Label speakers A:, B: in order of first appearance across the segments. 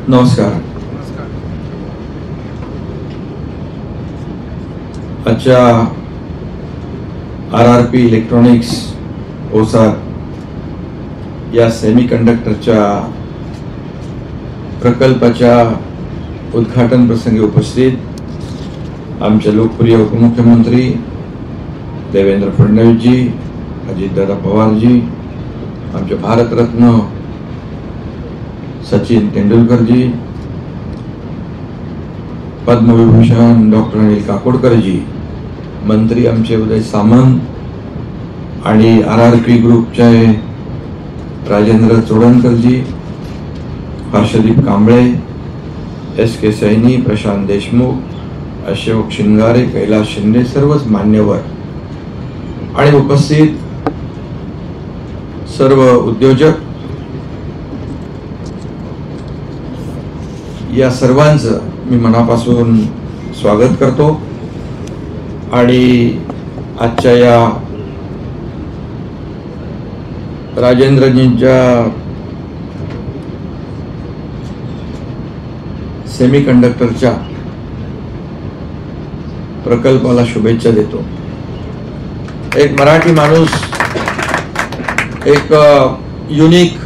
A: नमस्कार. आजच्या RRP electronics ओसार या सेमीकंडक्टरच्या प्रकल्पाच्या उद्घाटन प्रसंगी उपस्थित आमचे लोकप्रिय उपमुख्यमंत्री देवेंद्र फडणवीसजी, अजितदादा पवारजी, आमचे भारतरत्न सचिन तेंडुलकरजी, पद्मविभूषण डॉक्टर अनिल काकोडकरजी, मंत्री आमचे उदय सामंत आणि RRP ग्रुपचे राजेंद्र चोडणकरजी, हर्षदीप कांबळे, SK सैनी, प्रशांत देशमुख, अशोक शिंगारे, कैलास शिंदे, सर्वच मान्यवर आणि उपस्थित सर्व उद्योजक, या सर्वांचं मी मनापासून स्वागत करतो. आणि आजच्या या राजेंद्रजींच्या सेमीकंडक्टरच्या प्रकल्पाला शुभेच्छा देतो. एक मराठी माणूस एक युनिक,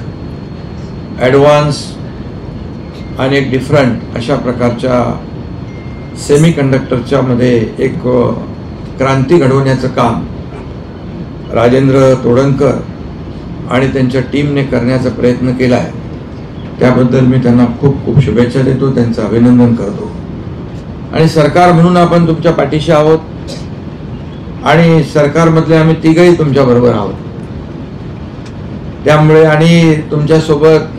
A: ॲडव्हान्स आणि एक डिफरंट अशा प्रकारच्या सेमीकंडक्टरच्या मध्ये एक क्रांती घडवण्याचं काम राजेंद्र तोडणकर आणि त्यांच्या टीमने करण्याचा प्रयत्न केला आहे. त्याबद्दल मी त्यांना खूप खूप शुभेच्छा देतो, त्यांचं अभिनंदन करतो. आणि सरकार म्हणून आपण तुमच्या पाठीशी आहोत आणि सरकारमधले आम्ही तिघही तुमच्या बरोबर आहोत. त्यामुळे आणि तुमच्यासोबत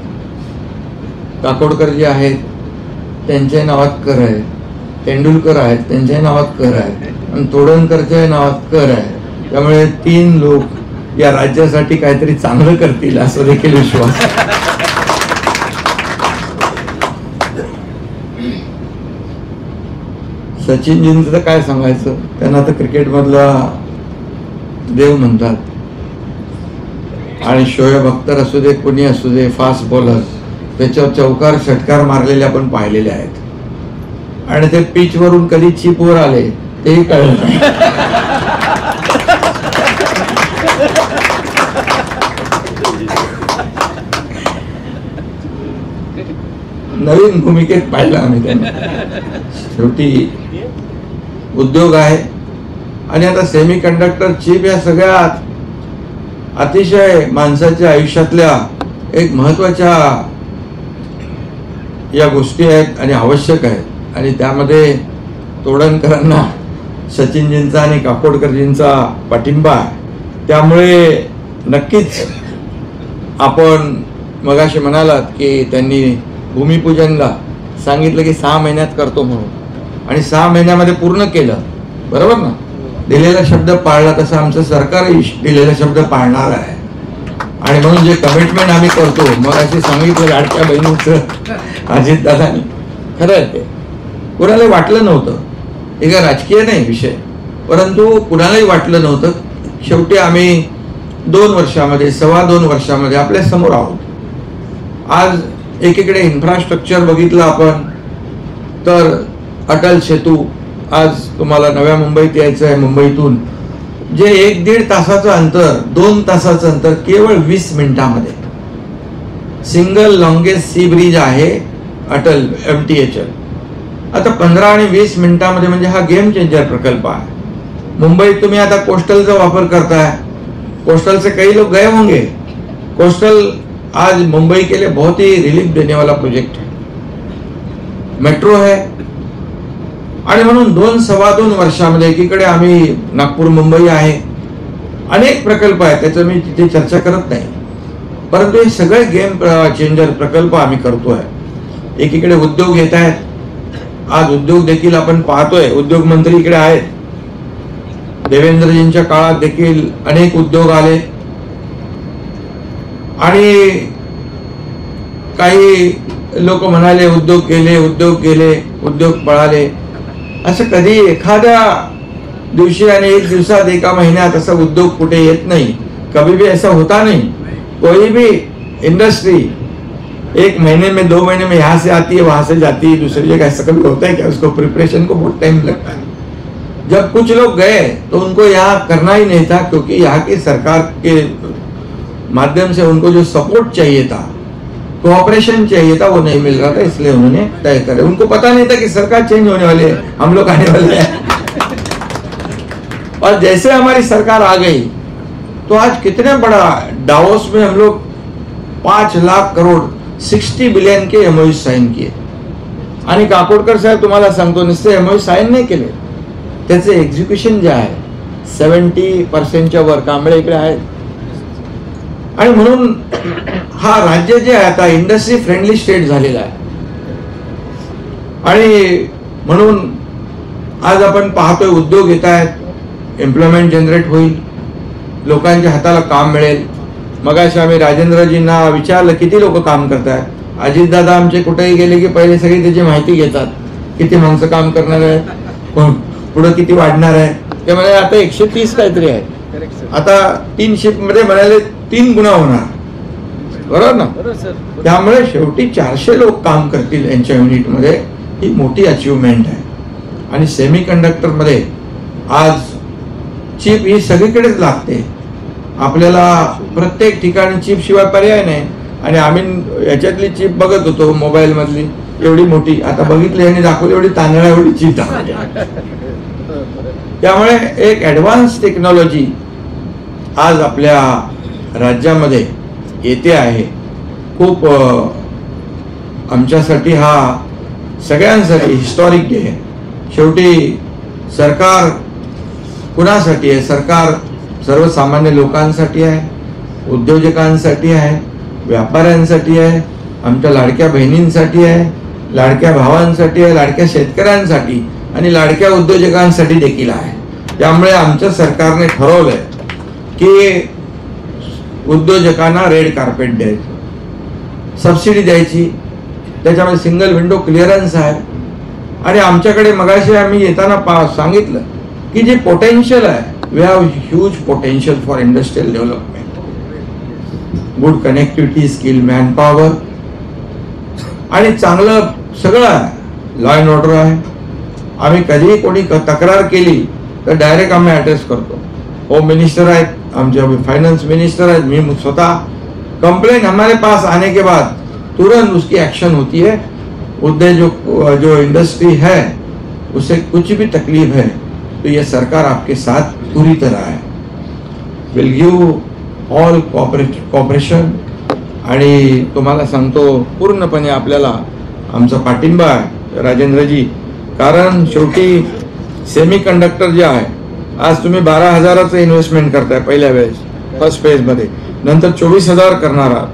A: काकोडकर जे आहेत त्यांच्या नावात कर आहे, तेंडुलकर आहेत त्यांच्या नावात कर आहे आणि तोडणकरच्या नावात कर आहे. त्यामुळे 3 लोक या राज्यासाठी काहीतरी चांगलं करतील असं देखील विश्वास. सचिनजींचं तर काय सांगायचं, त्यांना तर क्रिकेटमधला देव म्हणतात. आणि शोएब अख्तर असू दे, कुणी असू दे, फास्ट बॉलर, त्याच्यावर चौकार षटकार मारलेले आपण पाहिलेले आहेत. आणि ते पिच वरून कधी चिप वर आले तेही कळलं नाही. नवीन भूमिकेत पाहिलं आम्ही त्यांना. शेवटी उद्योग आहे आणि आता सेमीकंडक्टर चिप या सगळ्यात अतिशय माणसाच्या आयुष्यातल्या एक महत्वाच्या या गोष्टी आहेत आणि आवश्यक आहेत. आणि त्यामध्ये तोडणकरांना सचिनजींचा आणि काकोडकरजींचा पाठिंबा आहे. त्यामुळे नक्कीच आपण मगाशी म्हणालात की त्यांनी भूमिपूजनला सांगितलं की 6 महिन्यात करतो म्हणून, आणि 6 महिन्यामध्ये पूर्ण केलं. बरोबर ना? दिलेला शब्द पाळला, तसं आमचं सरकारही दिलेला शब्द पाळणार आहे. आणि म्हणून जे कमिटमेंट आम्ही करतो, मग असे सांगितलं लाडक्या बहिणीचं अजितदादांनी, खरं आहे ते. कुणालाही वाटलं नव्हतं, हे काय राजकीय नाही विषय, परंतु कुणालाही वाटलं नव्हतं. शेवटी आम्ही 2 वर्षामध्ये, 2.25 वर्षामध्ये आपल्या समोर आहोत. आज एकीकडे इन्फ्रास्ट्रक्चर बघितलं आपण तर अटल सेतू, आज तुम्हाला नव्या मुंबईत यायचं आहे, मुंबईतून जे 1-1.5 तासाचं अंतर, 2 तासाचं अंतर केवळ 20 मिनिटामध्ये. सिंगल लॉंगेस्ट सी ब्रिज आहे अटल MTHL. आता 15 आणि 20 मिनिटामध्ये, म्हणजे हा गेम चेंजर प्रकल्प आहे. मुंबईत तुम्ही आता कोस्टलचा वापर करताय, कोस्टल से कई लोग गए होंगे. कोस्टल आज मुंबई के लिए बहुत ही रिलीफ देने वाला प्रोजेक्ट है. मेट्रो है. आणि म्हणून 2-2.25 वर्षामध्ये एकीकडे आम्ही नागपूर मुंबई आहे, अनेक प्रकल्प आहेत, त्याचं मी तिथे चर्चा करत नाही, परंतु हे सगळे गेम चेंजर प्रकल्प आम्ही करतोय. एकीकडे उद्योग येत आहेत. आज उद्योग देखील आपण पाहतोय, उद्योग मंत्री इकडे आहेत. देवेंद्रजींच्या काळात देखील अनेक उद्योग आले आणि काही लोक म्हणाले उद्योग गेले, उद्योग पळाले. असं कधी एखाद्या दिवशी आणि एक दिवसात, एका महिन्यात असा उद्योग कुठे येत नाही. कभी भी ऐसा होता नहीं. कोई भी इंडस्ट्री 1 महीने में 2 महीने में यहाँ से आती है वहां से जाती है दूसरी जगह, ऐसा कभी होता है क्या? उसको प्रिपरेशन को बहुत टाइम लगता है। जब कुछ लोग गए तो उनको यहाँ करना ही नहीं था, क्योंकि यहाँ की सरकार के माध्यम से उनको जो सपोर्ट चाहिए था, कोऑपरेशन चाहिए था, वो नहीं मिल रहा था, इसलिए उन्होंने तय करे। उनको पता नहीं था कि सरकार चेंज होने वाली है, हम लोग आने वाले हैं। और जैसे हमारी सरकार आ गई तो आज कितने बड़ा डावोस में हम लोग 5 लाख करोड़ 60 बिलियन के एमओयू साइन किए। आणि काकोडकर साहेब तुम्हाला सांगतो, नुसते एमओयू साइन नाही केले, त्याचे एक्झिक्युशन जे आहे 70% वर कांबळे इकडे आहेत। आणि म्हणून हा राज्य जे आहे आता इंडस्ट्री फ्रेंडली स्टेट झालेला आहे। आणि म्हणून आज आपण पाहतोय उद्योग येत आहेत, एम्प्लॉयमेंट जनरेट होईल, लोकांच्या हाताला काम मिळेल। मगाशी आम्ही राजेंद्रजींना विचारलं किती लोक काम करतात, अजितदादा आमचे कुठेही गेले की पहिले सगळी त्याची माहिती घेतात, किती माणसं काम करणार आहे, पुढे किती वाढणार आहे। ते म्हणाले आता 130 काहीतरी आहे, आता 3 शिफ्ट मध्ये म्हणाले 3 गुणा होणार, बरोबर ना? त्यामुळे शेवटी 400 लोक काम करतील यांच्या युनिट मध्ये, ही मोठी अचीवमेंट आहे। आणि सेमी कंडक्टर मध्ये आज चिप ही सगळीकडेच लागते, आपल्याला प्रत्येक ठिकाणी चिप शिवाय पर्याय नाही। आणि आम्ही याच्यातली चिप बघत होतो मोबाईल मधली, एवढी मोठी, आता बघितली आणि दाखवली एवढी तांदळा एवढी चिप दाखवली। त्यामुळे एक ऍडव्हान्स टेक्नॉलॉजी आज आपल्या राज्यामध्ये येते आहे। खूप आमच्यासाठी हा सगळ्यांसाठी हिस्टॉरिक डे आहे। शेवटी सरकार कुणासाठी आहे? सरकार सर्वसामान्य लोकांसाठी आहे, उद्योजकांसाठी आहे, व्यापाऱ्यांसाठी आहे, आमच्या लाडक्या बहिणींसाठी आहे, लाडक्या भावांसाठी आहे, लाडक्या शेतकऱ्यांसाठी आणि लाडक्या उद्योजकांसाठी देखील आहे। त्यामुळे आमच्या सरकारने ठरवलंय की उद्योजकांना रेड कार्पेट द्यायचं, सबसिडी द्यायची, त्याच्यामध्ये सिंगल विंडो क्लिअरन्स आहे। आणि आमच्याकडे मगाशी आम्ही येताना सांगितलं की जे पोटेन्शियल आहे, we have huge potential for industrial development, good connectivity, skill man power आणि चांगलं सगळं आहे, लॉ अँड ऑर्डर आहे। आम्ही कधीही कोणी तक्रार केली तर डायरेक्ट आम्ही ॲड्रेस करतो। होम मिनिस्टर आहेत, आमचे फाइनेंस मिनिस्टर आहेत, मी स्वतः, कंप्लेंट हमारे पास आने के बाद तुरंत उसकी एक्शन होती है। उद्योग जो इंडस्ट्री है उसे कुछ भी तकलीफ है तो ये सरकार आपके साथ पूरी तरह है, विल गिव ऑल कॉपरेशन। आणि तुम्हाला सांगतो पूर्णपणे आपल्याला आमचा पाठिंबा आहे राजेंद्रजी, कारण शेवटी सेमी कंडक्टर जे आहे, आज तुम्ही 12,000चं इन्व्हेस्टमेंट करताय पहिल्या वेळेस फर्स्ट फेज मध्ये, नंतर 24,000 करणार आहात,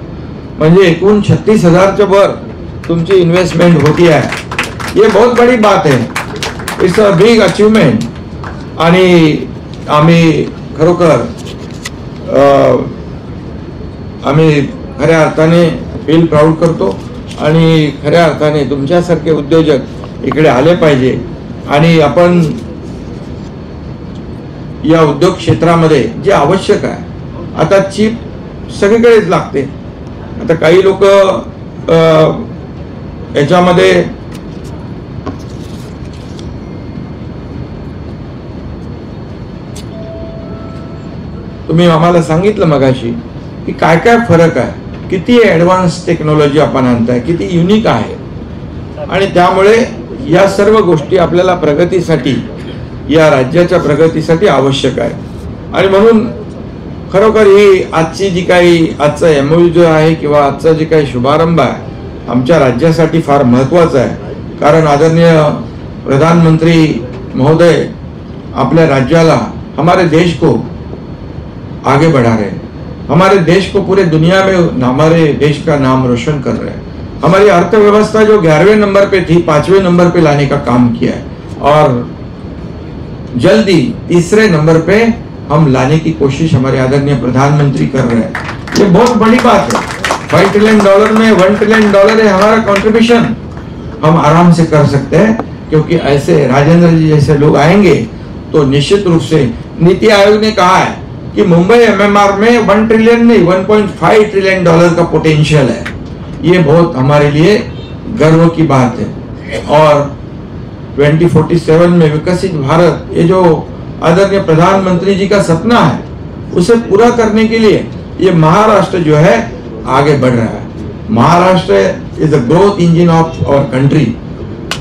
A: म्हणजे एकूण 36,000च्या वर तुमची इन्वेस्टमेंट होती आहे। ये बहुत बड़ी बात है, इट्स अ बिग अचीवमेंट। आणि आम्ही खरोखर आम्ही खऱ्या अर्थाने फील प्राऊड करतो आणि खऱ्या अर्थाने तुमच्यासारखे उद्योजक इकडे आले पाहिजे। आणि आपण या उद्योग क्षेत्रामध्ये जे आवश्यक आहे, आता चिप सगळीकडेच लागते। आता काही लोक याच्यामध्ये तुम्ही आम्हाला सांगितलं मगाशी की काय काय फरक आहे, किती ॲडव्हान्स टेक्नॉलॉजी आपण आणताय, किती युनिक आहे। आणि त्यामुळे या सर्व गोष्टी आपल्याला प्रगतीसाठी, या राज्याच्या प्रगतीसाठी आवश्यक आहे। आणि म्हणून खरोखर ही आजची जी काही आजचा एमओयू जो आहे किंवा आजचा जे काही शुभारंभ आहे आमच्या राज्यासाठी फार महत्त्वाचा आहे। कारण आदरणीय प्रधानमंत्री महोदय आपल्या राज्याला, हमारे देश को आगे बढ़ा रहे हैं, हमारे देश को पूरे दुनिया में हमारे देश का नाम रोशन कर रहे हैं। हमारी अर्थव्यवस्था जो 11वें नंबर पे थी 5वें नंबर पे लाने का काम किया है और जल्दी 3रे नंबर पे हम लाने की कोशिश हमारे आदरणीय प्रधानमंत्री कर रहे हैं। ये बहुत बड़ी बात है। $5 ट्रिलियन में $1 ट्रिलियन है हमारा कंट्रीब्यूशन, हम आराम से कर सकते हैं, क्योंकि ऐसे राजेंद्र जी जैसे लोग आएंगे तो निश्चित रूप से नीति आयोग ने कहा है कि मुंबई एमएमआर में $1 ट्रिलियन नहीं $1.5 ट्रिलियन का पोटेंशियल है। ये बहुत हमारे लिए गर्व की बात है। और 2047 में विकसित भारत, ये जो आदरणीय प्रधानमंत्री जी का सपना है, उसे पूरा करने के लिए ये महाराष्ट्र जो है आगे बढ़ रहा है। Maharashtra is the growth engine of our country.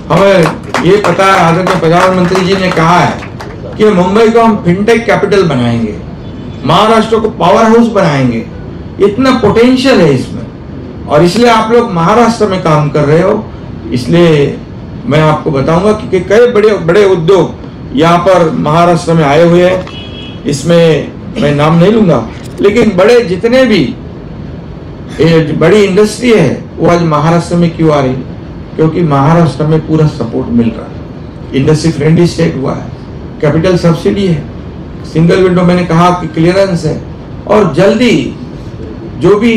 A: हमें ये पता है, आदरणीय प्रधानमंत्री जी ने कहा है कि मुंबई को हम फिनटेक कैपिटल बनाएंगे, महाराष्ट्र को पावर हाउस बनाएंगे। इतना पोटेंशियल है इसमें, और इसलिए आप लोग महाराष्ट्र में काम कर रहे हो। इसलिए मैं आपको बताऊंगा कि कई बड़े बड़े उद्योग यहाँ पर महाराष्ट्र में आए हुए हैं। इसमें मैं नाम नहीं लूंगा, लेकिन बड़े जितने भी बड़ी इंडस्ट्री है वो आज महाराष्ट्र में क्यों आ रही? क्योंकि महाराष्ट्र में पूरा सपोर्ट मिल रहा है। इंडस्ट्री फ्रेंडली स्टेट हुआ है, कैपिटल सब्सिडी है, सिंगल विंडो मैंने कहा कि क्लियरेंस है, और जल्दी जो भी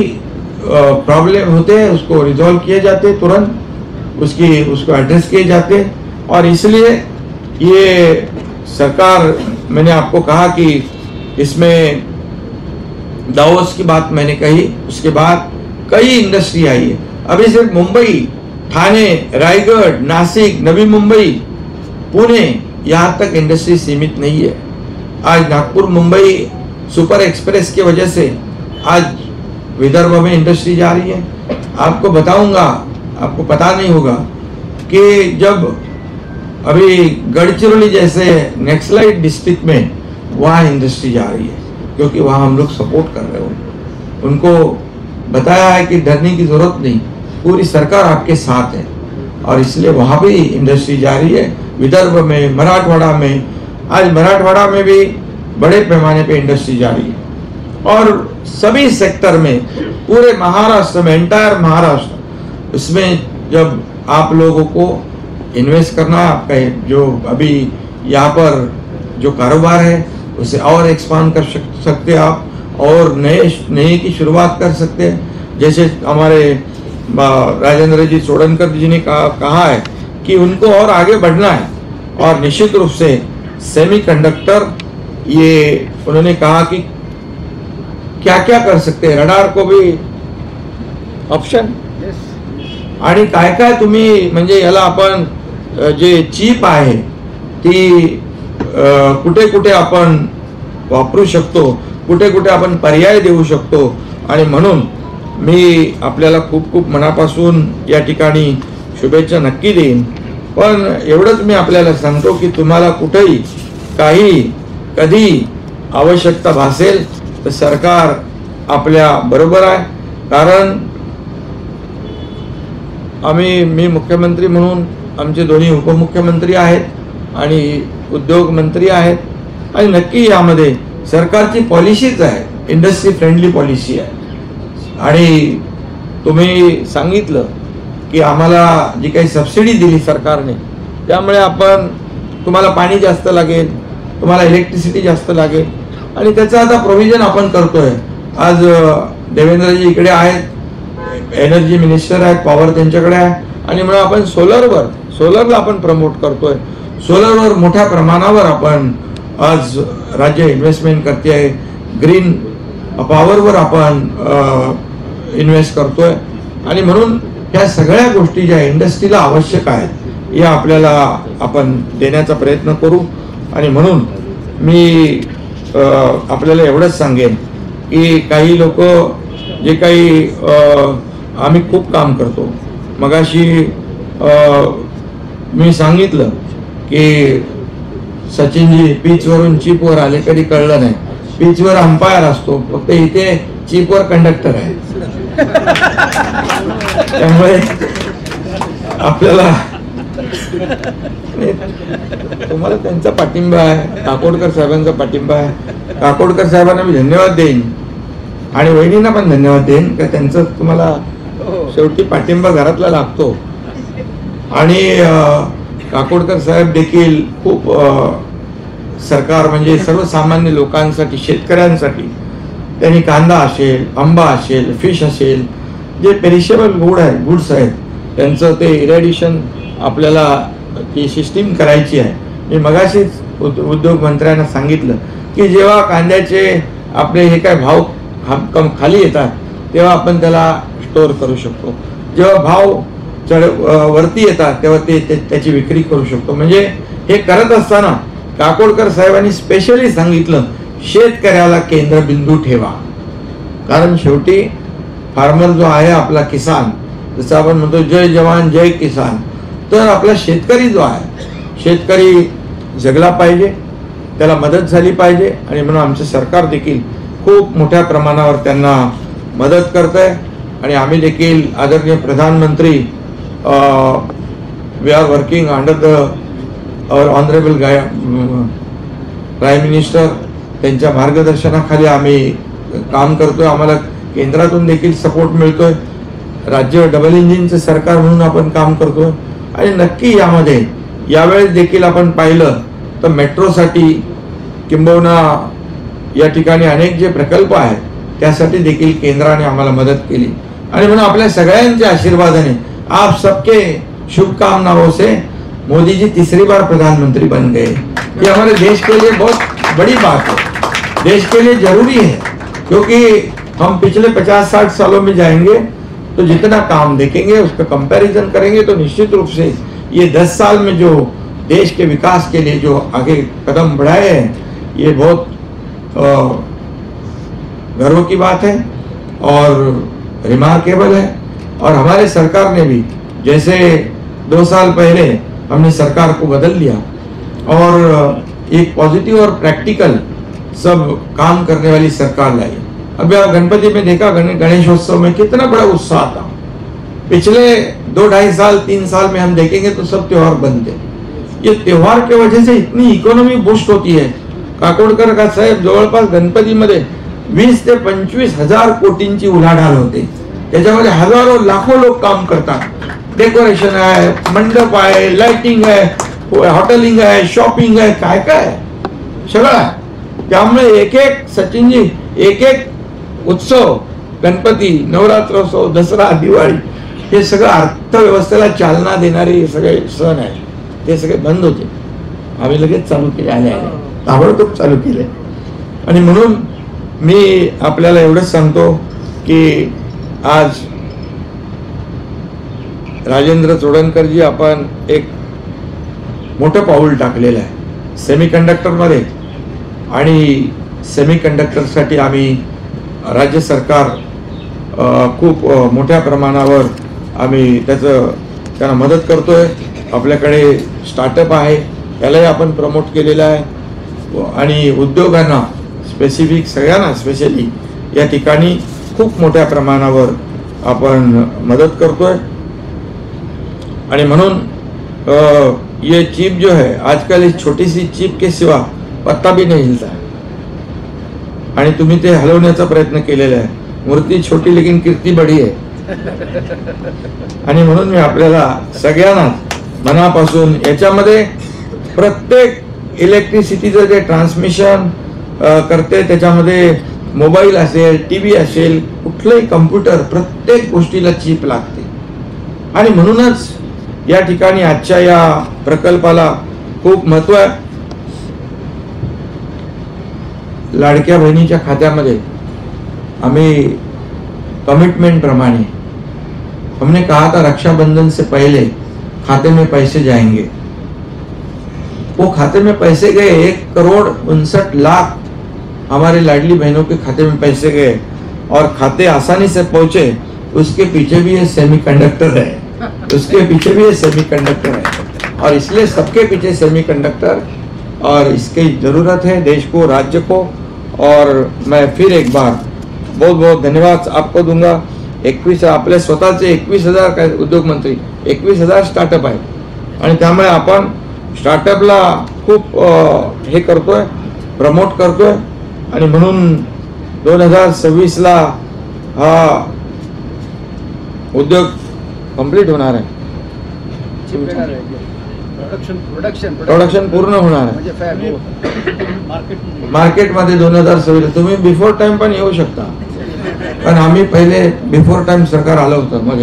A: प्रॉब्लम होते हैं उसको रिजॉल्व किए जाते हैं, तुरंत उसको एड्रेस किए जाते हैं। और इसलिए ये सरकार, मैंने आपको कहा कि इसमें दावोस की बात मैंने कही, उसके बाद कई इंडस्ट्री आई है। अभी सिर्फ मुंबई, ठाणे, रायगढ़, नासिक, नवी मुंबई, पुणे, यहाँ तक इंडस्ट्री सीमित नहीं है। आज नागपुर मुंबई सुपर एक्सप्रेस की वजह से आज विदर्भ में इंडस्ट्री जा रही है। आपको बताऊंगा, आपको पता नहीं होगा कि जब अभी गढ़चिरौली जैसे नक्सलाइट डिस्ट्रिक्ट में वहाँ इंडस्ट्री जा रही है, क्योंकि वहाँ हम लोग सपोर्ट कर रहे हो। उनको बताया है कि डरने की जरूरत नहीं, पूरी सरकार आपके साथ है, और इसलिए वहाँ भी इंडस्ट्री जा रही है। विदर्भ में, मराठवाड़ा में, आज मराठवाड़ा में भी बड़े पैमाने पे इंडस्ट्री जा रही है। और सभी सेक्टर में, पूरे महाराष्ट्र में, एंटायर महाराष्ट्र, उसमें जब आप लोगों को इन्वेस्ट करना है, आपका जो अभी यहाँ पर जो कारोबार है उसे और एक्सपांड कर सकते आप, और नए की शुरुआत कर सकते हैं। जैसे हमारे राजेंद्र जी सोडनकर जी ने कहा है कि उनको और आगे बढ़ना है, और निश्चित रूप से सेमीकंडक्टर, ये उन्होंने कहा कि क्या क्या कर सकते हैं, रडार को भी ऑप्शन, आणि काय काय तुम्ही, म्हणजे याला आपण जे चीप आहे ती कुठे कुठे आपण वापरू शकतो, कुठे कुठे आपण पर्याय देऊ शकतो। आणि म्हणून मी आपल्याला खूप खूप मनापासून या ठिकाणी शुभेच्छा नक्की देईन। पण एवढंच मी आपल्याला सांगतो की तुम्हाला कुठेही काही कधी आवश्यकता भासेल तर सरकार आपल्या बरोबर आहे। कारण मी मुख्यमंत्री म्हणून, आमचे दोन्ही उपमुख्यमंत्री आहेत आणि उद्योग मंत्री आहेत, आणि नक्की यामध्ये सरकारची पॉलिसीच आहे, इंडस्ट्री फ्रेंडली पॉलिसी आहे। आणि तुम्ही सांगितलं की आम्हाला जी काही सबसिडी दिली सरकारने, त्यामुळे आपण, तुम्हाला पाणी जास्त लागेल, तुम्हाला इलेक्ट्रिसिटी जास्त लागेल, आणि त्याचं आता प्रोव्हिजन आपण करतोय। आज देवेंद्रजी इकडे आहेत, एनर्जी मिनिस्टर आहेत, पॉवर त्यांच्याकडे आहे, आणि म्हणून आपण सोलरला आपण प्रमोट करतोय। सोलरवर मोठ्या प्रमाणावर आपण आज राज्य इन्व्हेस्टमेंट करते आहे, ग्रीन पॉवरवर आपण इन्व्हेस्ट करतोय, आणि म्हणून ह्या सगळ्या गोष्टी ज्या इंडस्ट्रीला आवश्यक आहेत या आपल्याला आपण देण्याचा प्रयत्न करू। आणि म्हणून मी आपल्याला एवढंच सांगेन की काही लोक जे काही आम्ही खूप काम करतो, मगाशी मी सांगितलं की सचिनजी पिचवरून चिपवर आले, कधी कळलं नाही, पिचवर अंपायर असतो, फक्त इथे चिपवर कंडक्टर आहे। त्यामुळे आपल्याला, तुम्हाला त्यांचा पाठिंबा आहे, काकोडकर साहेबांचा पाठिंबा आहे। काकोडकर साहेबांना मी धन्यवाद देईन, आणि वहिनींना पण धन्यवाद देईन की त्यांचं तुम्हाला शेवटी पाठिंबा घरातला लागतो। आणि काकोडकर साहेब देखील खूप सरकार, म्हणजे सर्वसामान्य लोकांसाठी, शेतकऱ्यांसाठी त्यांनी कांदा असेल, आंबा असेल, फिश असेल, जे पेरिशेबल गुड्स आहेत त्यांचं ते इरॅडिशन आपल्याला ती सिस्टीम करायची आहे। मी मगाशीच उद्योग मंत्र्यांना सांगितलं की जेव्हा कांद्याचे आपले हे काय भाव खाली येतात तेव्हा आपण त्याला स्टोअर करू शकतो। जेव्हा भाव वरती येतात तेव्हा त्याची विक्री करू शकतो. म्हणजे हे करत असताना काकोडकर साहेबांनी स्पेशली सांगितलं, शेतकऱ्याला केंद्रबिंदू ठेवा. कारण शेवटी फार्मर जो आहे आपला किसान, जसं आपण म्हणतो जय जवान जय किसान, तर आपला शेतकरी जो आहे, शेतकरी जगला पाहिजे, त्याला मदत झाली पाहिजे. आणि म्हणून आमचं सरकार देखील खूप मोठ्या प्रमाणावर त्यांना मदत करत आहे. आणि आम्ही देखील आदरणीय प्रधानमंत्री, we are working under the our honourable prime minister, त्यांच्या मार्गदर्शनाखाली आम्ही काम करतोय. आम्हाला केंद्रातून देखील सपोर्ट मिळतोय. राज्य डबल इंजिनचं सरकार म्हणून आपण काम करतोय. आणि नक्की यामध्ये यावेळेस देखील आपण पाहिलं तर मेट्रोसाठी किंबहुना या ठिकाणी अनेक जे प्रकल्प आहेत त्यासाठी देखील केंद्राने आम्हाला मदत केली. आणि म्हणून आपल्या सगळ्यांच्या आशीर्वादाने, आप सबके शुभकामनाओं से मोदी जी तीसरी बार प्रधानमंत्री बन गए. ये हमारे देश के लिए बहुत बड़ी बात है, देश के लिए जरूरी है. क्योंकि हम पिछले 50-60 सालों में जाएंगे तो जितना काम देखेंगे उसका कंपैरिजन करेंगे तो निश्चित रूप से ये 10 साल में जो देश के विकास के लिए जो आगे कदम बढ़ाए हैं, ये बहुत गर्व की बात है और रिमार्केबल है. और हमारे सरकार ने भी, जैसे 2 साल पहले हमने सरकार को बदल दिया और एक पॉजिटिव और प्रैक्टिकल सब काम करने वाली सरकार लाई. अभी आप गणपति में देखा, गणेशोत्सव में कितना बड़ा उत्साह था. पिछले 2-2.5 साल 3 साल में हम देखेंगे तो सब त्योहार बंद थे. ये त्योहार के वजह से इतनी इकॉनॉमी बूस्ट होती है. काकोडकर का साहेब जवळपास गणपतीमध्ये 20 ते 25 हजार कोटींची उलाढाल होते. त्याच्यामध्ये हजारो लाखो लोक काम करतात. डेकोरेशन आहे, मंडप आहे, लाइटिंग आहे, हॉटेलिंग आहे, शॉपिंग आहे, काय काय सगळं आहे. त्यामुळे एक एक सचिनजी, एक एक उत्सव, गणपती, नवरात्रोत्सव, दसरा, दिवाळी, हे सगळं अर्थव्यवस्थेला चालना देणारे हे सगळे सण आहेत. ते सगळे बंद होते, आम्ही लगेच चालू केले, आले ताबडतोब चालू केले. आणि म्हणून मी आपल्याला एवढंच सांगतो की आज राजेंद्र चोडणकरजी, आपण एक मोठं पाऊल टाकलेलं आहे सेमीकंडक्टरमध्ये. आणि सेमीकंडक्टरसाठी आम्ही राज्य सरकार खूप मोठ्या प्रमाणावर आम्ही त्यांना मदत करतोय. आपल्याकडे स्टार्टअप आहे, त्यालाही आपण प्रमोट केलेलं आहे. आणि उद्योगांना स्पेसिफिक, सगळ्यांना स्पेशली या ठिकाणी खूप मोठ्या प्रमाणावर आपण मदत करतोय. आणि म्हणून ये चिप जो है आजकल, इस छोटी सी चिप के सिवा पत्ता भी नहीं हिलता है. आणि तुम्ही ते हलवण्याचा प्रयत्न केलेला आहे. मूर्ती छोटी लेकिन कीर्ती बडी आहे. आणि म्हणून मी आपल्याला सगळ्यांना मनापासून, याच्यामध्ये प्रत्येक इलेक्ट्रिसिटीचं जे ट्रान्समिशन करते, त्याच्यामध्ये मोबाईल असेल, टीव्ही असेल, कुठलंही कम्प्युटर, प्रत्येक गोष्टीला चिप लागते. आणि म्हणूनच या ठिकाणी आजच्या या प्रकल्पाला खूप महत्व आहे. लाडक्या बहिणीच्या खात्यामध्ये आम्ही कमिटमेंट प्रमाणे हमने कहा था रक्षाबंधन से पहले खाते में पैसे जाएंगे. वो खाते में पैसे गए, 1,59,00,000 हमारे लाडली बहनों के खाते में पैसे गए. और खाते आसानी से पहुंचे, उसके पीछे भी ये सेमीकंडक्टर है, उसके पीछे भी ये सेमीकंडक्टर है. और इसलिए सबके पीछे सेमीकंडक्टर, और इसकी जरूरत है देश को, राज्य को. और मैं फिर एक बार बहुत बहुत धन्यवाद आपको दूंगा. 21 आपले स्वतःचे 21,000 काय उद्योग मंत्री, 21,000 स्टार्टअप आहे. आणि त्यामुळे आपण स्टार्टअपला खूप हे करतोय, प्रमोट करतोय. आणि म्हणून 2026ला हा उद्योग कंप्लीट होणार आहे. प्रोडक्शन पूर्ण होणार आहे मार्केटमध्ये 2026. तुम्ही बिफोर टाइम पण येऊ शकता, पण आम्ही पहिले बिफोर टाइम सरकार आलं होतं. मग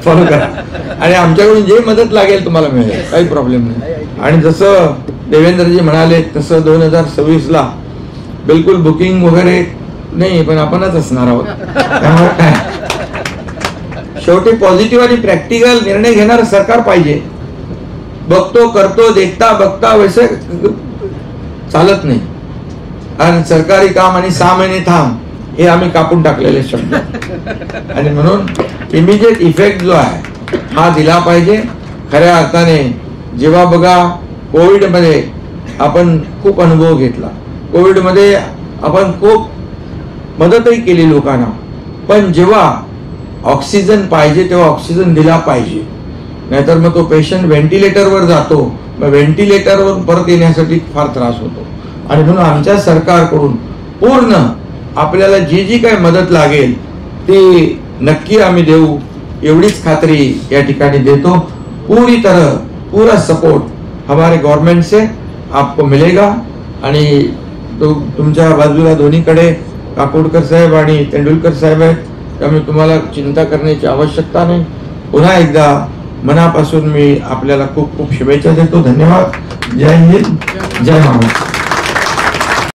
A: फॉलो करा. आणि आमच्याकडून जे मदत लागेल तुम्हाला मिळेल, काही प्रॉब्लेम नाही. आणि जसं देवेंद्रजी म्हणाले तसं 2026ला बिलकुल बुकिंग वगैरे नाही, पण आपणच असणार आहोत. त्यामुळे काय शेवटी पॉझिटिव्ह आणि प्रॅक्टिकल निर्णय घेणारं सरकार पाहिजे. बघतो करतो देखता बघता वैसे चालत नाही. आणि सरकारी काम आणि 6 महिने थांब हे आम्ही कापून टाकलेले शब्द आणि म्हणून इमिजिएट इफेक्ट जो आहे हा दिला पाहिजे. खऱ्या अर्थाने जेव्हा बघा कोविडमध्ये आपण खूप अनुभव घेतला, कोविडमध्ये आपण खूप मदतही केली लोकांना, पण जेव्हा ऑक्सिजन पाहिजे तेव्हा ऑक्सिजन दिला पाहिजे. नाहीतर मग तो पेशंट व्हेंटिलेटरवर जातो, मग व्हेंटिलेटरवर परत येण्यासाठी फार त्रास होतो. आणि म्हणून आमच्या सरकारकडून पूर्ण आपल्याला जी जी काही मदत लागेल ती नक्की आम्ही देऊ एवढीच खात्री या ठिकाणी देतो. पूरी तरह पूरा सपोर्ट हमारे गवर्नमेंट से आपको मिलेगा. आणि तुमच्या बाजूला दोन्हीकडे काकोडकर साहेब आणि तेंडुलकर साहेब आहेत, त्यामुळे तुम्हाला चिंता करण्याची आवश्यकता नाही. पुन्हा एकदा मनापासून मी आपल्याला खूप खूप शुभेच्छा देतो. धन्यवाद. जय हिंद, जय महाराष्ट्र.